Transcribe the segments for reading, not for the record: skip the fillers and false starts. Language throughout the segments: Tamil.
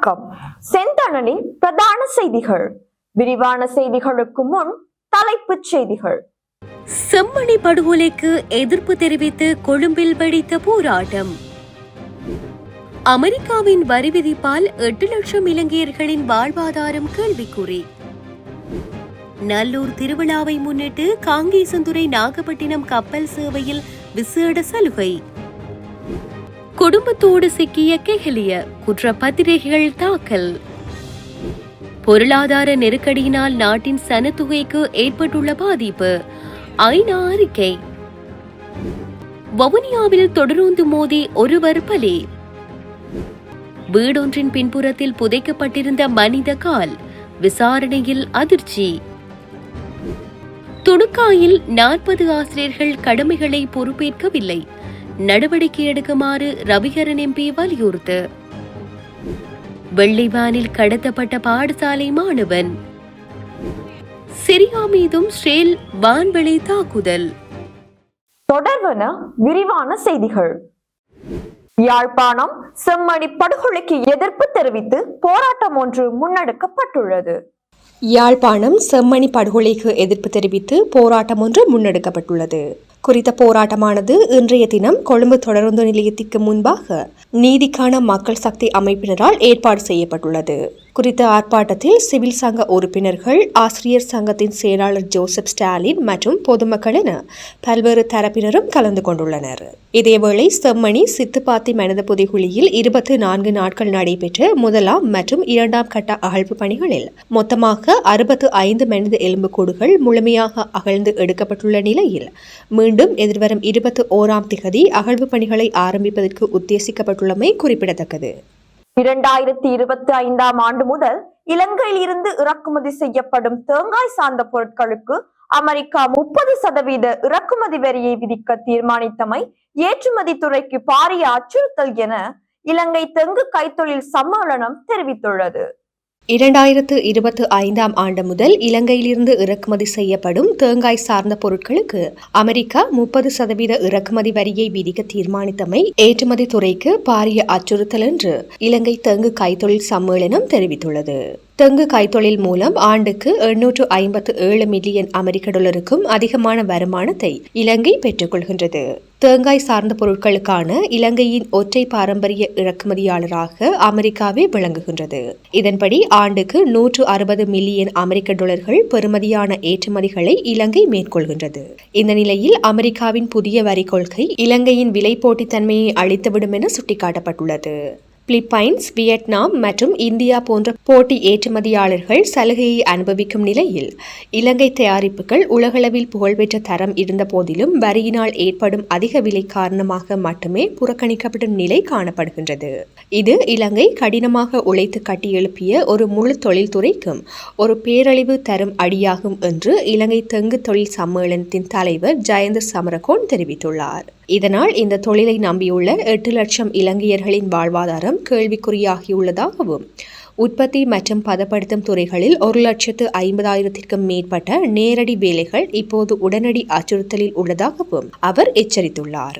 வணக்கம். செந்தணலின் பிரதான செய்திகள். விரிவான செய்திகளுக்கு முன் தலைப்புச் செய்திகள். செம்மணி படுகொலைக்கு எதிர்ப்பு தெரிவித்து கொழும்பில் வெடித்த போராட்டம். அமெரிக்காவின் வரி விதிப்பால் 8 லட்சம் இலங்கையர்களின் வாழ்வாதாரம் கேள்விக்குறி. நல்லூர் திருவிழாவை முன்னிட்டு காங்கேசன்துறை நாகப்பட்டினம் கப்பல் சேவையில் விசேட சலுகை. குடும்பத்தோடு சிக்கிய கெஹலிய குற்றப்பத்திரிகைகள் தாக்கல். பொருளாதார நெருக்கடியினால் நாட்டின் சனத்தொகைக்கு ஏற்பட்டுள்ள பாதிப்பு ஐநா அறிக்கை. வவுனியாவில் தொடருந்து மோதி ஒருவர் பலி. வீடொன்றின் பின்புறத்தில் புதைக்கப்பட்டிருந்த மனித கால் விசாரணையில் அதிர்ச்சி. துணுக்காயில் 40 ஆசிரியர்கள் கடமைகளை பொறுப்பேற்கவில்லை, நடவடிக்கை எடுக்குமாறு ரவிகரன் எம்பி வலியுறுத்து. வெள்ளைவானில் கடத்தப்பட்ட பாடசாலை மாணவன். சிரியா மீதும் இஸ்ரேல் வான்வெளி தாக்குதல். தொடர்வன விரிவான செய்திகள். யாழ்ப்பாணம் செம்மணி படுகொலைக்கு எதிர்ப்பு தெரிவித்து போராட்டம் ஒன்று முன்னெடுக்கப்பட்டுள்ளது. யாழ்ப்பாணம் செம்மணி படுகொலைக்கு எதிர்ப்பு தெரிவித்து போராட்டம் ஒன்று முன்னெடுக்கப்பட்டுள்ளது. குறித்த போராட்டமானது இன்றைய தினம் கொழும்பு தொடருந்து நிலையத்திற்கு முன்பாக நீதிக்கான மக்கள் சக்தி அமைப்பினரால் ஏற்பாடு செய்யப்பட்டுள்ளது. குறித்த ஆர்ப்பாட்டத்தில் சிவில் சங்க உறுப்பினர்கள், ஆசிரியர் சங்கத்தின் செயலாளர் ஜோசப் ஸ்டாலின் மற்றும் பொதுமக்கள் என பல்வேறு தரப்பினரும் கலந்து கொண்டுள்ளனர். இதேவேளை செம்மணி சித்துப்பாத்தி மனித புதைகுழியில் 24 நாட்கள் நடைபெற்ற முதலாம் மற்றும் 2ஆம் கட்ட அகழ்வு பணிகளில் மொத்தமாக 65 மனித எலும்புக்கூடுகள் முழுமையாக அகழ்ந்து எடுக்கப்பட்டுள்ள நிலையில் மீண்டும் எதிர்வரும் 21ஆம் திகதி அகழ்வு பணிகளை ஆரம்பிப்பதற்கு உத்தேசிக்கப்பட்டுள்ளமை குறிப்பிடத்தக்கது. 2025ஆம் ஆண்டு முதல் இலங்கையில் இருந்து இறக்குமதி செய்யப்படும் தேங்காய் சார்ந்த பொருட்களுக்கு அமெரிக்கா 30% இறக்குமதி வரியை விதிக்க தீர்மானித்தமை ஏற்றுமதி துறைக்கு பாரிய அச்சுறுத்தல் என இலங்கை தெங்கு கைத்தொழில் சம்மேளனம் தெரிவித்துள்ளது. 2025ஆம் ஆண்டு முதல் இலங்கையிலிருந்து இறக்குமதி செய்யப்படும் தேங்காய் சார்ந்த பொருட்களுக்கு அமெரிக்கா 30% இறக்குமதி வரியை விதிக்க தீர்மானித்தமை ஏற்றுமதி துறைக்கு பாரிய அச்சுறுத்தல் என்று இலங்கை தெங்கு கைத்தொழில் சம்மேளனம் தெரிவித்துள்ளது. தெங்கு கைத்தொழில் மூலம் ஆண்டுக்கு 857 மில்லியன் அமெரிக்க டாலருக்கும் அதிகமான வருமானத்தை இலங்கை பெற்றுக் கொள்கின்றது. தேங்காய் சார்ந்த பொருட்களுக்கான இலங்கையின் ஒற்றை பாரம்பரிய இறக்குமதியாளராக அமெரிக்காவே விளங்குகின்றது. இதன்படி ஆண்டுக்கு 160 மில்லியன் அமெரிக்க டாலர்கள் பெறுமதியான ஏற்றுமதிகளை இலங்கை மேற்கொள்கின்றது. இந்த நிலையில் அமெரிக்காவின் புதிய வரி கொள்கை இலங்கையின் விலை போட்டித்தன்மையை அளித்துவிடும் என சுட்டிக்காட்டப்பட்டுள்ளது. பிலிப்பைன்ஸ், வியட்நாம் மற்றும் இந்தியா போன்ற போட்டி ஏற்றுமதியாளர்கள் சலுகையை அனுபவிக்கும் நிலையில் இலங்கை தயாரிப்புகள் உலகளவில் புகழ்பெற்ற தரம் இருந்த போதிலும் வரியினால் ஏற்படும் அதிக விலை காரணமாக மட்டுமே புறக்கணிக்கப்படும் நிலை காணப்படுகின்றது. இது இலங்கை கடினமாக உழைத்து கட்டியெழுப்பிய ஒரு முழு தொழில்துறைக்கும் ஒரு பேரழிவு தரும் அடியாகும் என்று இலங்கை தெங்கு தொழில் சம்மேளனத்தின் தலைவர் ஜயந்த சமரகோன் தெரிவித்துள்ளார். இதனால் இந்த தொழிலை நம்பியுள்ள 8 லட்சம் இலங்கையர்களின் வாழ்வாதாரம் கேள்விக்குறியாகியுள்ளதாகவும் உற்பத்தி மற்றும் பதப்படுத்தும் துறைகளில் 1,50,000க்கும் மேற்பட்ட நேரடி வேலைகள் இப்போது உடனடி அச்சுறுத்தலில் உள்ளதாகவும் அவர் எச்சரித்துள்ளார்.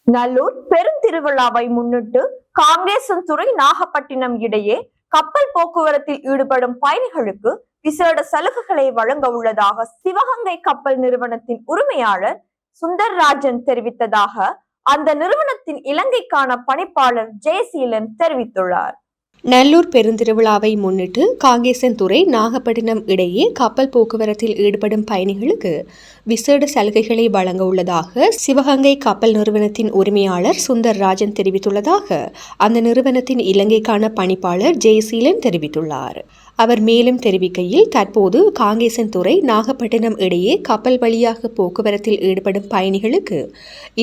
நல்லூர் பெருந்திருவிழாவை முன்னிட்டு காங்கேசன்துறை நாகப்பட்டினம் இடையே கப்பல் போக்குவரத்தில் ஈடுபடும் பயணிகளுக்கு விசேட சலுகைகளை வழங்க உள்ளதாக சிவகங்கை கப்பல் நிறுவனத்தின் உரிமையாளர் சுந்தர்ராஜன் தெரிவித்ததாக அந்த நிறுவனத்தின் இலங்கைக்கான பணிப்பாளர் ஜெயசீலன் தெரிவித்துள்ளார். நல்லூர் பெருந்திருவிழாவை முன்னிட்டு காங்கேசன்துறை நாகப்பட்டினம் இடையே கப்பல் போக்குவரத்தில் ஈடுபடும் பயணிகளுக்கு விசேட சலுகைகளை வழங்க உள்ளதாக சிவகங்கை கப்பல் நிறுவனத்தின் உரிமையாளர் சுந்தர்ராஜன் தெரிவித்துள்ளதாக அந்த நிறுவனத்தின் இலங்கைக்கான பணிப்பாளர் ஜெயசீலன் தெரிவித்துள்ளார். அவர் மேலும் தெரிவிக்கையில், தற்போது காங்கேசன்துறை நாகப்பட்டினம் இடையே கப்பல் வழியாக போக்குவரத்தில் ஈடுபடும் பயணிகளுக்கு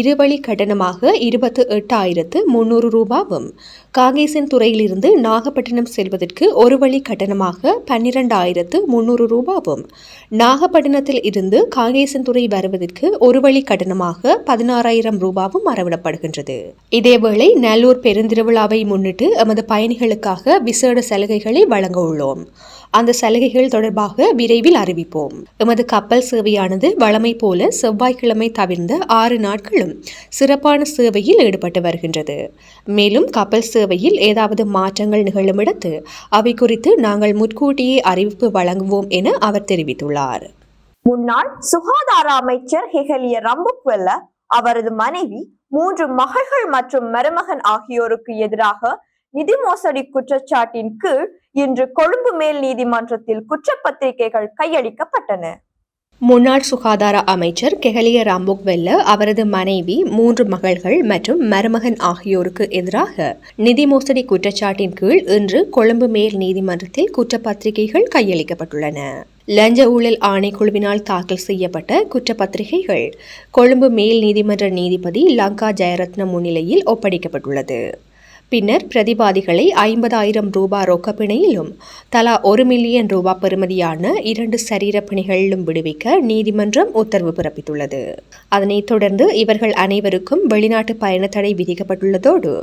இருவழி கட்டணமாக 28,300 ரூபாவும், காங்கேசன்துறையிலிருந்து நாகப்பட்டினம் செல்வதற்கு ஒரு வழி கட்டணமாக 12,300 ரூபாவும், நாகப்பட்டினத்தில் இருந்து காங்கேசன்துறை வருவதற்கு ஒரு வழி கட்டணமாக 16,000 ரூபாவும் அறவிடப்படுகின்றது. இதேவேளை நல்லூர் பெருந்திருவிழாவை முன்னிட்டு எமது பயணிகளுக்காக விசேட சலுகைகளை வழங்க உள்ளோம். அந்த சலுகைகள் தொடர்பாக விரைவில் அறிவிப்போம். எமது கப்பல் சேவையானது வழமை போல செவ்வாய்க்கிழமை தவிர்ந்த 6 நாட்களும் சிறப்பான சேவையில் ஈடுபட்டு வருகின்றது. மேலும் கப்பல் சேவையில் ஏதாவது மாற்றங்கள் நிகழும் இடத்து அவை குறித்து நாங்கள் முன்கூட்டியே அறிவிப்பு வழங்குவோம் என அவர் தெரிவித்துள்ளார். முன்னாள் சுகாதார அமைச்சர் ஹெகலிய ரம்புக்வெல்ல, அவரது மனைவி, 3 மகள்கள் மற்றும் மருமகன் ஆகியோருக்கு எதிராக நிதி மோசடி குற்றச்சாட்டின் கீழ் இன்று கொழும்பு மேல் நீதிமன்றத்தில் குற்றப்பத்திரிகைகள் கையளிக்கப்பட்டன. முன்னாள் சுகாதார அமைச்சர் கெஹலிய ராம்புக்வெல்ல, அவரது மனைவி, 3 மகள்கள் மற்றும் மருமகன் ஆகியோருக்கு எதிராக நிதி மோசடி குற்றச்சாட்டின் கீழ் இன்று கொழும்பு மேல் நீதிமன்றத்தில் குற்றப்பத்திரிகைகள் கையளிக்கப்பட்டுள்ளன. லஞ்ச ஊழல் ஆணைக்குழுவினால் தாக்கல் செய்யப்பட்ட குற்றப்பத்திரிகைகள் கொழும்பு மேல் நீதிமன்ற நீதிபதி லங்கா ஜெயரத்ன முன்னிலையில் ஒப்படைக்கப்பட்டுள்ளது. பின்னர் பிரதிவாதிகளை 50,000 ரூபாய் ரொக்க பிணையிலும் தலா 1 மில்லியன் ரூபாய் பெறுமதியான 2 சரீர பிணைகளிலும் விடுவிக்க நீதிமன்றம் உத்தரவு பிறப்பித்துள்ளது. அதனைத் தொடர்ந்து இவர்கள் அனைவருக்கும் வெளிநாட்டு பயண தடை விதிக்கப்பட்டுள்ளதோடு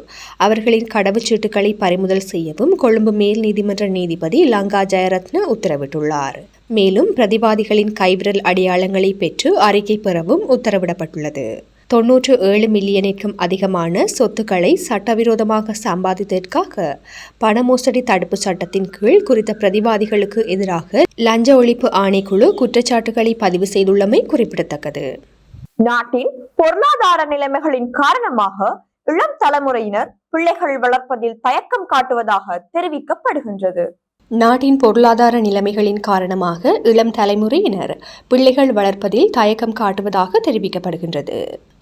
அவர்களின் கடவுச்சீட்டுகளை பறிமுதல் செய்யவும் கொழும்பு மேல் நீதிமன்ற நீதிபதி லங்கா ஜெயரத்ன உத்தரவிட்டுள்ளார். மேலும் பிரதிவாதிகளின் கைவிரல் அடையாளங்களை பெற்று அறிக்கை பெறவும் உத்தரவிடப்பட்டுள்ளது. 97 மில்லியனுக்கும் அதிகமான சொத்துக்களை சட்டவிரோதமாக சம்பாதித்ததற்காக பண மோசடி தடுப்பு சட்டத்தின் கீழ் குறித்த பிரதிவாதிகளுக்கு எதிராக லஞ்ச ஒழிப்பு ஆணைக்குழு குற்றச்சாட்டுகளை பதிவு செய்துள்ளமை குறிப்பிடத்தக்கது. நாட்டின் பொருளாதார நிலைமைகளின் காரணமாக இளம் தலைமுறையினர் பிள்ளைகள் வளர்ப்பதில் தயக்கம் காட்டுவதாக தெரிவிக்கப்படுகின்றது. நாட்டின் பொருளாதார நிலைமைகளின் காரணமாக இளம் தலைமுறையினர் பிள்ளைகள் வளர்ப்பதில் தயக்கம் காட்டுவதாக தெரிவிக்கப்படுகின்றது.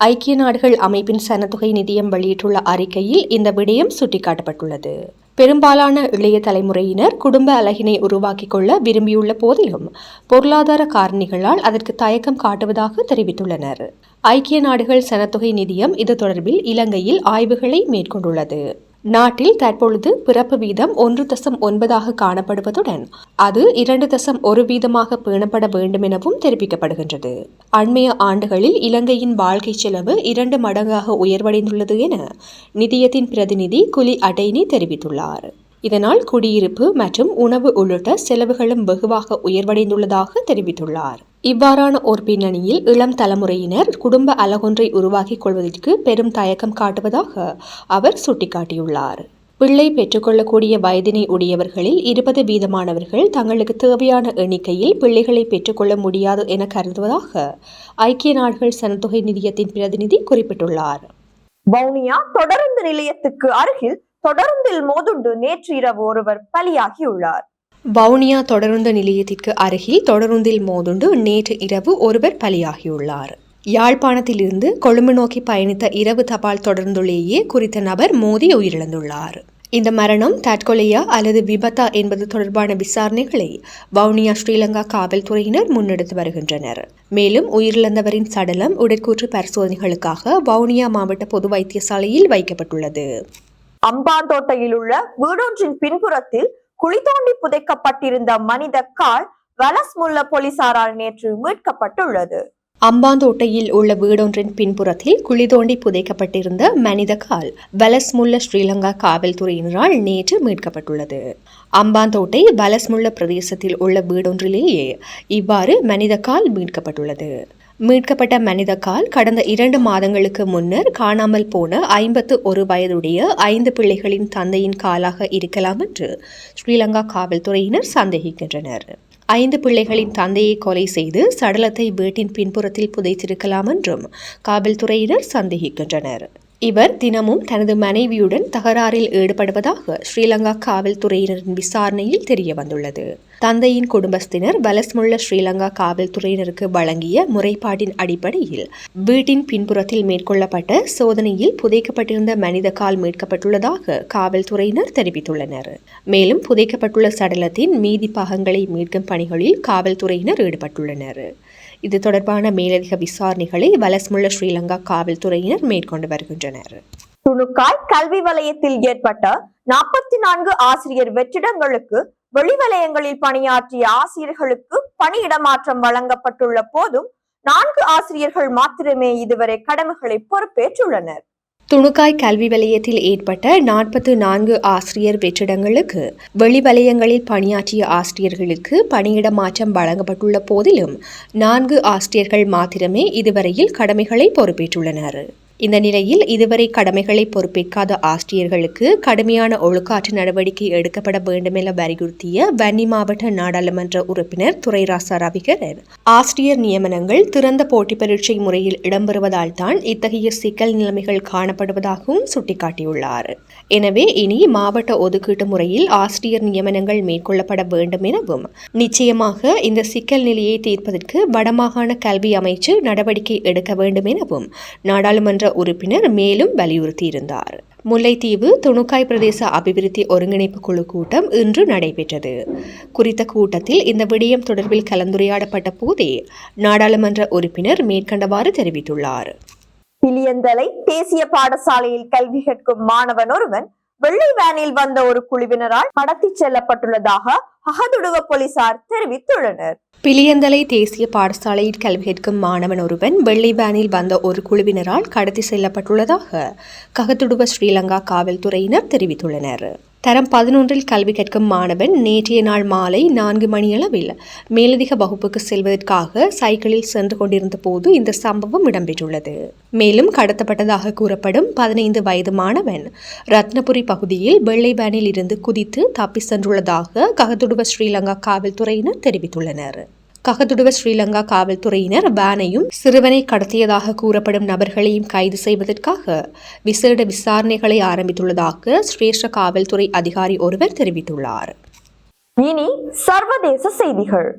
ஐக்கிய நாடுகள் அமைப்பின் சனத்தொகை நிதியம் வெளியிட்டுள்ள அறிக்கையில் இந்த விடயம் சுட்டிக்காட்டப்பட்டுள்ளது. பெரும்பாலான இளைய தலைமுறையினர் குடும்ப அழகினை உருவாக்கிக் கொள்ள விரும்பியுள்ள போதிலும் பொருளாதார காரணிகளால் அதற்கு தயக்கம் காட்டுவதாக தெரிவித்துள்ளனர். ஐக்கிய நாடுகள் சனத்தொகை நிதியம் இது தொடர்பில் இலங்கையில் ஆய்வுகளை மேற்கொண்டுள்ளது. நாட்டில் தற்பொழுது பிறப்பு வீதம் 1.9 காணப்படுவதுடன் அது 2.1 வீதமாக பேணப்பட வேண்டும் எனவும் தெரிவிக்கப்படுகின்றது. அண்மைய ஆண்டுகளில் இலங்கையின் வாழ்க்கை செலவு 2 மடங்காக உயர்வடைந்துள்ளது என நிதியத்தின் பிரதிநிதி குலி அடைனி தெரிவித்துள்ளார். இதனால் குடியிருப்பு மற்றும் உணவு உள்ளிட்ட செலவுகளும் வெகுவாக உயர்வடைந்துள்ளதாக தெரிவித்துள்ளார். இவ்வாறான ஒரு பின்னணியில் இளம் தலைமுறையினர் குடும்ப அலகொன்றை உருவாக்கிக் கொள்வதற்கு பெரும் தயக்கம் காட்டுவதாக அவர் சுட்டிக்காட்டியுள்ளார். பிள்ளை பெற்றுக்கொள்ளக்கூடிய வயதினை உடையவர்களில் 20 வீதமானவர்கள் தங்களுக்கு தேவையான எண்ணிக்கையில் பிள்ளைகளை பெற்றுக்கொள்ள முடியாது என கருதுவதாக ஐக்கிய நாடுகள் சனத்தொகை நிதியத்தின் பிரதிநிதி குறிப்பிட்டுள்ளார். வவுனியா தொடருந்து நிலையத்துக்கு அருகில் தொடருந்தில் மோதுண்டு நேற்று இரவு ஒருவர் பலியாகியுள்ளார். வவுனியா தொடருந்து நிலையத்திற்கு அருகில் தொடருந்தில் மோதுண்டு நேற்று இரவு ஒருவர் பலியாகியுள்ளார். யாழ்ப்பாணத்திலிருந்து கொழும்பு நோக்கி பயணித்த இரவு தபால் தொடர்ந்துள்ளேயே குறித்த நபர் மோதி உயிரிழந்துள்ளார். இந்த மரணம் தற்கொலையா அல்லது விபத்தா என்பது தொடர்பான விசாரணைகளை வவுனியா ஸ்ரீலங்கா காவல்துறையினர் முன்னெடுத்து வருகின்றனர். மேலும் உயிரிழந்தவரின் சடலம் உடற்கூற்று பரிசோதனைகளுக்காக வவுனியா மாவட்ட பொது வைத்தியசாலையில் வைக்கப்பட்டுள்ளது. அம்பாந்தோட்டையில் உள்ள வீடொன்றின் பின்புறத்தில் குழி தோண்டி புதைக்கப்பட்டிருந்த மனித கால் வலஸ்முல்ல போலீசாரால் நேற்று மீட்கப்பட்டுள்ளது. அம்பாந்தோட்டையில் உள்ள வீடொன்றின் பின்புறத்தில் குழி தோண்டி புதைக்கப்பட்டிருந்த மனித கால் வலஸ்முல்ல ஸ்ரீலங்கா காவல்துறையினரால் நேற்று மீட்கப்பட்டுள்ளது. அம்பாந்தோட்டை வலஸ்முல்ல பிரதேசத்தில் உள்ள வீடொன்றிலேயே இவ்வாறு மனித கால் மீட்கப்பட்டுள்ளது. மீட்கப்பட்ட மனித கால் கடந்த 2 மாதங்களுக்கு முன்னர் காணாமல் போன 51 வயதுடைய 5 பிள்ளைகளின் தந்தையின் காலாக இருக்கலாம் என்று ஸ்ரீலங்கா காவல்துறையினர் சந்தேகிக்கின்றனர். 5 பிள்ளைகளின் தந்தையை கொலை செய்து சடலத்தை வீட்டின் பின்புறத்தில் புதைத்திருக்கலாம் என்றும் காவல்துறையினர் சந்தேகிக்கின்றனர். இவர் தினமும் தனது மனைவியுடன் தகராறில் ஈடுபடுவதாக ஸ்ரீலங்கா காவல்துறையினரின் விசாரணையில் தெரிய வந்துள்ளது. தந்தையின் குடும்பத்தினர் வலஸ்முல்ல ஸ்ரீலங்கா காவல்துறையினருக்கு வழங்கிய முறைப்பாட்டின் அடிப்படையில் வீட்டின் பின்புறத்தில் மேற்கொள்ளப்பட்ட சோதனையில் புதைக்கப்பட்டிருந்த மனித கால் மீட்கப்பட்டுள்ளதாக காவல்துறையினர் தெரிவித்துள்ளனர். மேலும் புதைக்கப்பட்டுள்ள சடலத்தின் மீதி பாகங்களை மீட்கும் பணிகளில் காவல்துறையினர் ஈடுபட்டுள்ளனர். இது தொடர்பான மேலதிக விசாரணைகளை வலஸ்முல்ல ஸ்ரீலங்கா காவல்துறையினர் மேற்கொண்டு வருகின்றனர். துணுக்காய் கல்வி வலயத்தில் ஏற்பட்ட 44 ஆசிரியர் வெற்றிடங்களுக்கு வெளிவலயங்களில் பணியாற்றிய ஆசிரியர்களுக்கு பணியிடமாற்றம் வழங்கப்பட்டுள்ள போதும் 4 ஆசிரியர்கள் மாத்திரமே இதுவரை கடமைகளை பொறுப்பேற்றுள்ளனர். துணுக்காய் கல்வி வலயத்தில் ஏற்பட்ட 44 ஆசிரியர் வெற்றிடங்களுக்கு வெளி வலயங்களில் பணியாற்றிய ஆசிரியர்களுக்கு பணியிட மாற்றம் வழங்கப்பட்டுள்ள போதிலும் 4 ஆசிரியர்கள் மாத்திரமே இதுவரையில் கடமைகளை பொறுப்பேற்றுள்ளனர். இந்த நிலையில் இதுவரை கடமைகளை பொறுப்பேற்காத ஆசிரியர்களுக்கு கடுமையான ஒழுக்காற்று நடவடிக்கை எடுக்கப்பட வேண்டும் என வலியுறுத்திய வன்னி மாவட்ட நாடாளுமன்ற உறுப்பினர் துரைராசா ரவிகரன் ஆசிரியர் நியமனங்கள் திறந்த போட்டி பரீட்சை முறையில் இடம்பெறுவதால் தான் இத்தகைய சிக்கல் நிலைமைகள் காணப்படுவதாகவும் சுட்டிக்காட்டியுள்ளார். எனவே இனி மாவட்ட ஒதுக்கீட்டு முறையில் ஆசிரியர் நியமனங்கள் மேற்கொள்ளப்பட வேண்டும் எனவும் நிச்சயமாக இந்த சிக்கல் நிலையை தீர்ப்பதற்கு வடமாகாண கல்வி அமைச்சு நடவடிக்கை எடுக்க வேண்டும் எனவும் நாடாளுமன்ற உறுப்பினர் மேலும் வலியுறுத்தியிருந்தார். முல்லைத்தீவு துணுக்காய் பிரதேச அபிவிருத்தி ஒருங்கிணைப்பு குழு கூட்டம் இன்று நடைபெற்றது. குறித்த கூட்டத்தில் இந்த விடயம் தொடர்பில் கலந்துரையாடப்பட்ட போதே நாடாளுமன்ற உறுப்பினர் மேற்கண்டவாறு தெரிவித்துள்ளார். பிலியந்தலை தேசிய பாடசாலையில் கல்வி கற்கும் மாணவன் ஒருவன் வெள்ளை வேனில் வந்த ஒரு குழுவினரால் கடத்தி செல்லப்பட்டுள்ளதாக அகதுடுவ போலீசார் தெரிவித்துள்ளனர். பிலியந்தலை தேசிய பாடசாலையில் கல்வி கற்கும் மாணவன் ஒருவன் வெள்ளை வேனில் வந்த ஒரு குழுவினரால் கடத்தி செல்லப்பட்டுள்ளதாக ககதுடுவ ஸ்ரீலங்கா காவல்துறையினர் தெரிவித்துள்ளனர். தரம் 11 கல்வி கற்கும் மாணவன் நேற்றைய நாள் மாலை 4 மணியளவில் மேலதிக வகுப்புக்கு செல்வதற்காக சைக்கிளில் சென்று கொண்டிருந்த போது இந்த சம்பவம் இடம்பெற்றுள்ளது. மேலும் கடத்தப்பட்டதாக கூறப்படும் 15 வயது மாணவன் ரத்னபுரி பகுதியில் வெள்ளை வேனில் இருந்து குதித்து தப்பி சென்றுள்ளதாக ககதுடுவ ஸ்ரீலங்கா காவல்துறையினர் தெரிவித்துள்ளனர். ககதுடுவ ஸ்ரீலங்கா காவல்துறையினர் வேனையும் சிறுவனை கடத்தியதாக கூறப்படும் நபர்களையும் கைது செய்வதற்காக விசேட விசாரணைகளை ஆரம்பித்துள்ளதாக சிரேஷ்ட காவல்துறை அதிகாரி ஒருவர் தெரிவித்துள்ளார். இனி சர்வதேச செய்திகள்.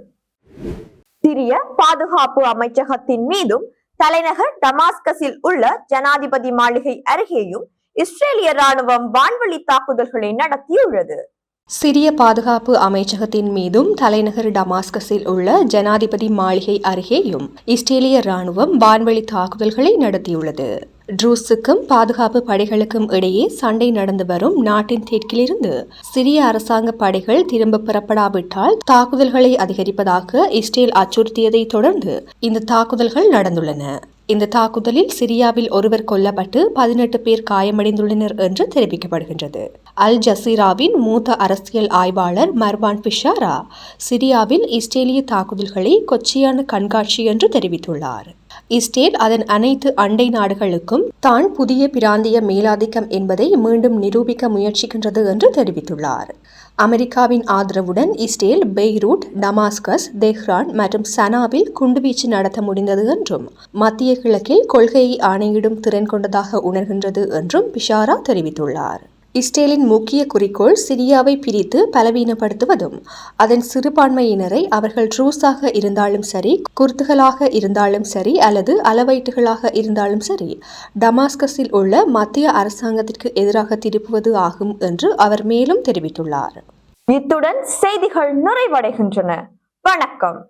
சிரிய பாதுகாப்பு அமைச்சகத்தின் மீதும் தலைநகர் டமாஸ்கஸில் உள்ள ஜனாதிபதி மாளிகை அருகேயும் இஸ்ரேலிய ராணுவம் வான்வழி தாக்குதல்களை நடத்தியுள்ளது. சிரிய பாதுகாப்பு அமைச்சகத்தின் மீதும் தலைநகர் டமாஸ்கஸில் உள்ள ஜனாதிபதி மாளிகை அருகேயும் இஸ்ரேலிய ராணுவம் வான்வழி தாக்குதல்களை நடத்தியுள்ளது. ட்ரூஸுக்கும் பாதுகாப்பு படைகளுக்கும் இடையே சண்டை நடந்து வரும் நாட்டின் தெற்கிலிருந்து சிரிய அரசாங்க படைகள் திரும்ப பெறப்படாவிட்டால் தாக்குதல்களை அதிகரிப்பதாக இஸ்ரேல் அச்சுறுத்தியதை தொடர்ந்து இந்த தாக்குதல்கள் நடந்துள்ளன. இந்த தாக்குதலில் சிரியாவில் ஒருவர் கொல்லப்பட்டு 18 பேர் காயமடைந்துள்ளனர் என்று தெரிவிக்கப்படுகின்றது. அல் ஜசீராவின் மூத்த அரசியல் ஆய்வாளர் மர்வான் பிஷாரா சிரியாவில் இஸ்ரேலிய தாக்குதல்களை கொச்சையான கண்காட்சி என்று தெரிவித்துள்ளார். இஸ்ரேல் அதன் அனைத்து அண்டை நாடுகளுக்கும் தான் புதிய பிராந்திய மேலாதிக்கம் என்பதை மீண்டும் நிரூபிக்க முயற்சிக்கின்றது என்று தெரிவித்துள்ளார். அமெரிக்காவின் ஆதரவுடன் இஸ்ரேல் பெய்ரூட், டமாஸ்கஸ், தெஹ்ரான் மற்றும் சனாவில் குண்டுவீச்சு நடத்த முடிந்தது என்றும் மத்திய கிழக்கில் கொள்கையை ஆணையிடும் திறன் கொண்டதாக உணர்கின்றது என்றும் பிஷாரா தெரிவித்துள்ளார். இஸ்ரேலின் முக்கிய குறிக்கோள் சிரியாவை பிரித்து பலவீனப்படுத்துவதும் அதன் சிறுபான்மையினரை அவர்கள் ட்ரூஸாக இருந்தாலும் சரி, குர்துகளாக இருந்தாலும் சரி அல்லது அலவைட்டுகளாக இருந்தாலும் சரி டமாஸ்கஸில் உள்ள மத்திய அரசாங்கத்திற்கு எதிராக திருப்புவது ஆகும் என்று அவர் மேலும் தெரிவித்துள்ளார். இத்துடன் செய்திகள் நிறைவடைகின்றன. வணக்கம்.